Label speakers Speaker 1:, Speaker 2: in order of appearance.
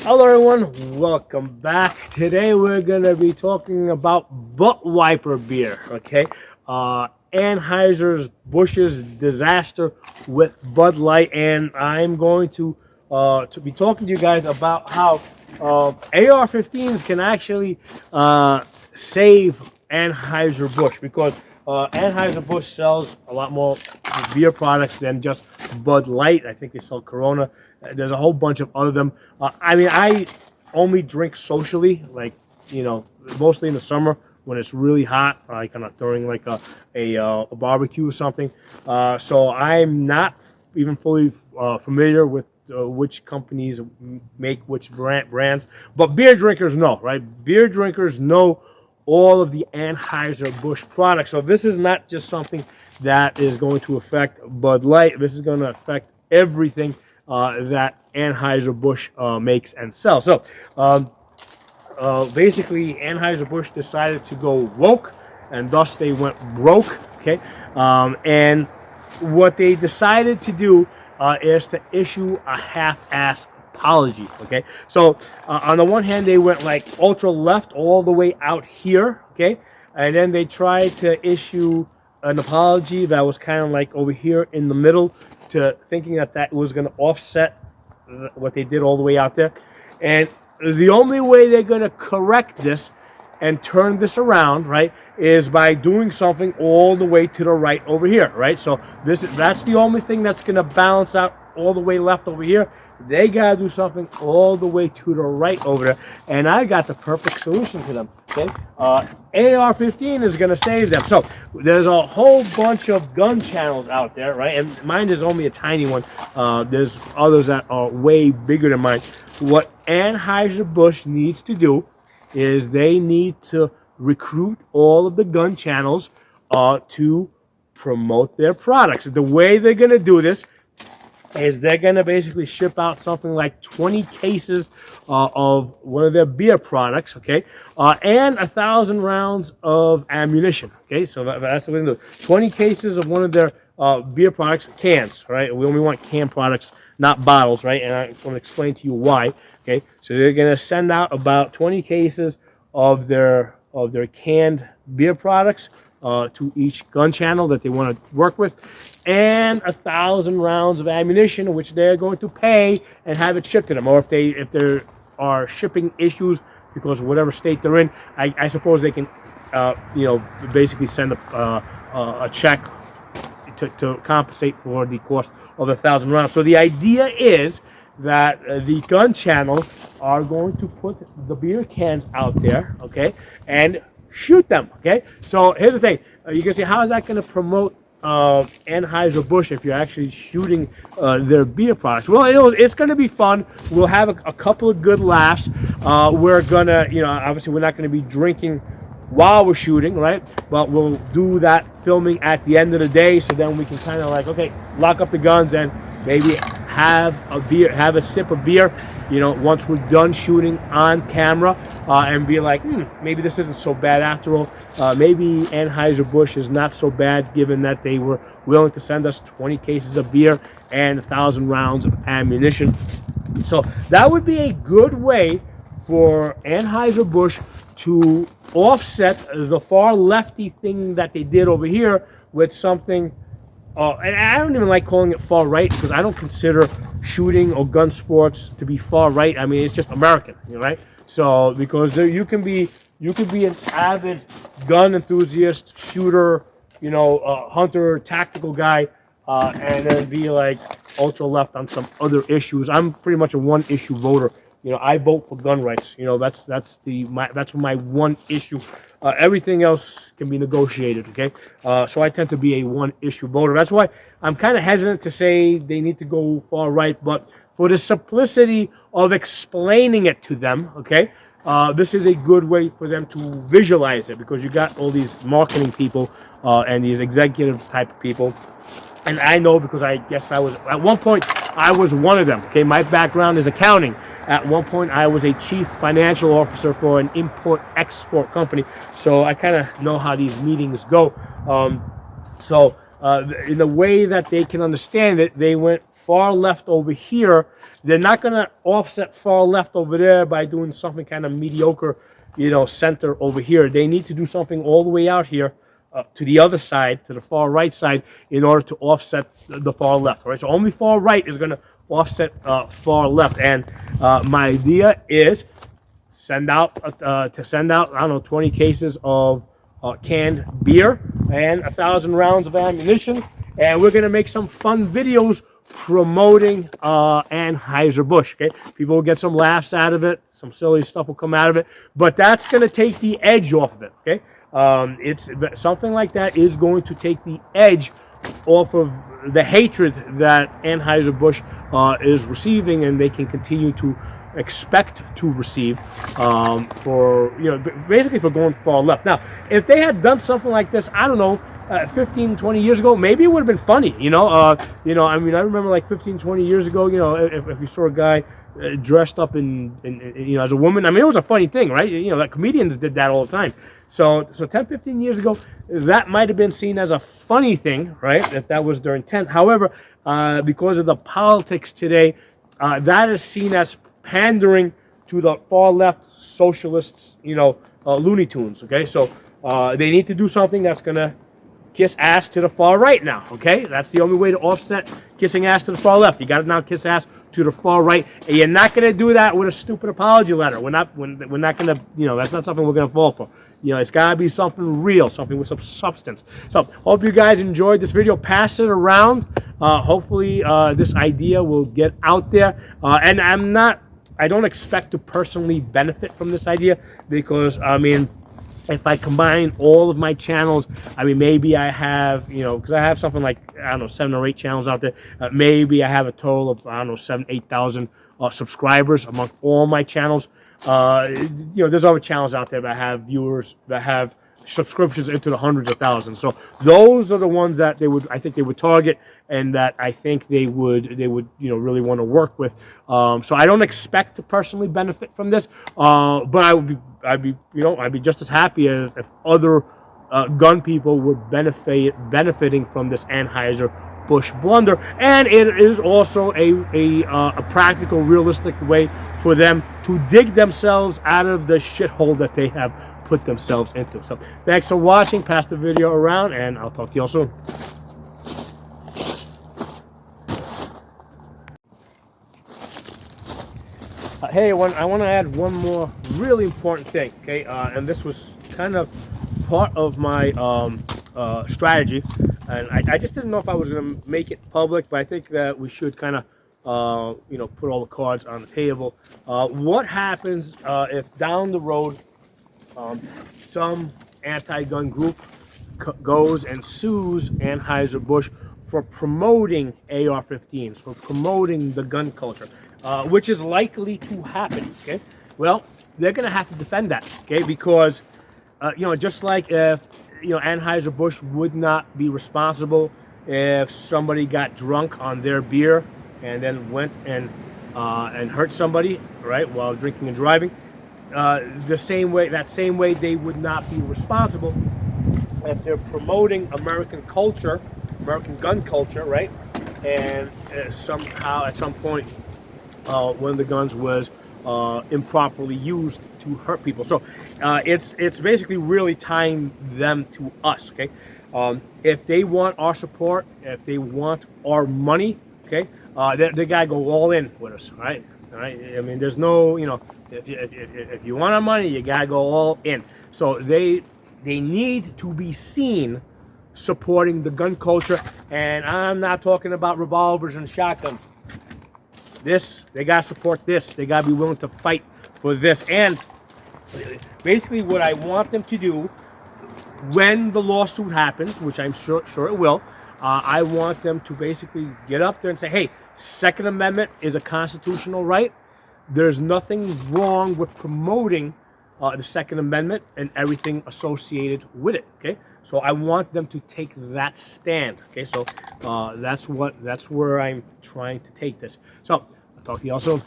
Speaker 1: Hello everyone, welcome back. Today we're gonna be talking about butt wiper beer, okay? Anheuser-Busch's disaster with Bud Light, and I'm going to be talking to you guys about how AR-15s can actually save Anheuser-Busch because Anheuser-Busch sells a lot more beer products than just Bud Light. I think they sell Corona. There's a whole bunch of other them. I only drink socially, like, mostly in the summer when it's really hot, like during like a barbecue or something. So I'm not even fully familiar with which companies make which brands, but beer drinkers know, right? Beer drinkers know all of the Anheuser-Busch products. So this is not just something that is going to affect Bud Light. This is going to affect everything that Anheuser-Busch makes and sells. So basically, Anheuser-Busch decided to go woke, and thus they went broke. Okay, and what they decided to do is to issue a half-ass apology. Okay, so on the one hand, they went like ultra left all the way out here. Okay, and then they tried to issue an apology that was kind of like over here in the middle, to thinking that that was going to offset what they did all the way out there. And the only way they're going to correct this and turn this around, right, is by doing something all the way to the right over here, right? So that's the only thing that's going to balance out all the way left over here. They got to do something all the way to the right over there, and I got the perfect solution to them. Okay, AR-15 is going to save them. So there's a whole bunch of gun channels out there, right? And mine is only a tiny one. There's others that are way bigger than mine. What Anheuser-Busch needs to do is they need to recruit all of the gun channels to promote their products. The way they're going to do this is they're going to basically ship out something like 20 cases of one of their beer products, okay, and 1,000 rounds of ammunition, okay? So that's what we're going to do. 20 cases of one of their beer products, cans, right? We only want canned products, not bottles, right? And I'm going to explain to you why, okay? So they're going to send out about 20 cases of their canned beer products to each gun channel that they want to work with, and 1,000 rounds of ammunition, which they're going to pay and have it shipped to them. Or if there are shipping issues because of whatever state they're in, I suppose they can, basically send a check to compensate for the cost of 1,000 rounds. So the idea is that the gun channel are going to put the beer cans out there, okay, and shoot them, okay? So here's the thing. You can see, how is that going to promote Anheuser-Busch if you're actually shooting their beer products? Well, it's going to be fun. We'll have a couple of good laughs. We're going to, obviously we're not going to be drinking while we're shooting, right? But we'll do that filming at the end of the day, so then we can kind of like, okay, lock up the guns and maybe have a sip of beer, once we're done shooting on camera, and be like, maybe this isn't so bad after all. Maybe Anheuser-Busch is not so bad, given that they were willing to send us 20 cases of beer and 1,000 rounds of ammunition. So that would be a good way for Anheuser-Busch to offset the far lefty thing that they did over here with something. And I don't even like calling it far right, because I don't consider shooting or gun sports to be far right. I mean, it's just American, right? So because you can be an avid gun enthusiast, shooter, hunter, tactical guy, and then be like ultra left on some other issues. I'm pretty much a one-issue voter. I vote for gun rights. That's my one issue. Everything else can be negotiated, okay? So I tend to be a one-issue voter. That's why I'm kind of hesitant to say they need to go far right, but for the simplicity of explaining it to them, okay, this is a good way for them to visualize it, because you got all these marketing people and these executive type of people. And I know, because I guess at one point, I was one of them, okay? My background is accounting. At one point, I was a chief financial officer for an import-export company, so I kind of know how these meetings go. In the way that they can understand it, they went far left over here, they're not going to offset far left over there by doing something kind of mediocre, you know, center over here. They need to do something all the way out here to the other side, to the far right side, in order to offset the far left. All right, so only far right is going to offset far left. And my idea is send out I don't know, 20 cases of canned beer and 1,000 rounds of ammunition, and we're gonna make some fun videos promoting Anheuser-Busch. Okay, people will get some laughs out of it, some silly stuff will come out of it, but that's gonna take the edge off of it. Okay, it's something like that is going to take the edge off of the hatred that Anheuser-Busch is receiving, and they can continue to expect to receive for, you know, basically for going far left. Now, if they had done something like this, I don't know, 15, 20 years ago, maybe it would have been funny, you know. I mean, I remember like 15, 20 years ago, you know, if you saw a guy dressed up in, you know, as a woman, I mean, it was a funny thing, right? You know, like comedians did that all the time. So 10, 15 years ago, that might have been seen as a funny thing, right? If that was their intent. However, because of the politics today, that is seen as pandering to the far left socialists, you know, Looney Tunes. Okay, so they need to do something that's gonna kiss ass to the far right now. Okay, that's the only way to offset kissing ass to the far left. You got to now kiss ass to the far right, and you're not gonna do that with a stupid apology letter. We're not gonna, you know, that's not something we're gonna fall for. You know, it's got to be something real, something with some substance. So, hope you guys enjoyed this video. Pass it around. Hopefully, this idea will get out there. And I don't expect to personally benefit from this idea, because, I mean, if I combine all of my channels, I mean, maybe I have, you know, because I have something like, I don't know, 7 or 8 channels out there. Maybe I have a total of, I don't know, 7,000, 8,000 subscribers among all my channels. You know, there's other channels out there that have viewers that have subscriptions into the hundreds of thousands. So those are the ones that I think they would target, and that I think they would, you know, really want to work with. So I don't expect to personally benefit from this, but I'd be just as happy if other gun people were benefiting from this Anheuser-Busch blunder. And it is also a practical, realistic way for them to dig themselves out of the shithole that they have put themselves into. So thanks for watching. Pass the video around, and I'll talk to you all soon. Hey, I want to add one more really important thing, okay? And this was kind of part of my strategy, and I just didn't know if I was going to make it public, but I think that we should kind of, you know, put all the cards on the table. What happens if down the road some anti-gun group goes and sues Anheuser-Busch for promoting AR-15s, for promoting the gun culture, which is likely to happen, okay? Well, they're going to have to defend that, okay? Because, you know, just like if, you know, Anheuser-Busch would not be responsible if somebody got drunk on their beer and then went and hurt somebody, right, while drinking and driving, that same way they would not be responsible if they're promoting American culture, American gun culture, right? And somehow at some point one of the guns was improperly used to hurt people. So it's basically really tying them to us, okay? If they want our support, if they want our money, okay, they gotta go all in with us, right? All right. I mean, there's no, you know, if you want our money, you gotta go all in. So they need to be seen supporting the gun culture, and I'm not talking about revolvers and shotguns. They gotta support this. They gotta be willing to fight for this. And basically, what I want them to do when the lawsuit happens, which I'm sure it will, I want them to basically get up there and say, hey, Second Amendment is a constitutional right. There's nothing wrong with promoting the Second Amendment and everything associated with it, okay? So I want them to take that stand, okay? So that's where I'm trying to take this. So I'll talk to you all soon.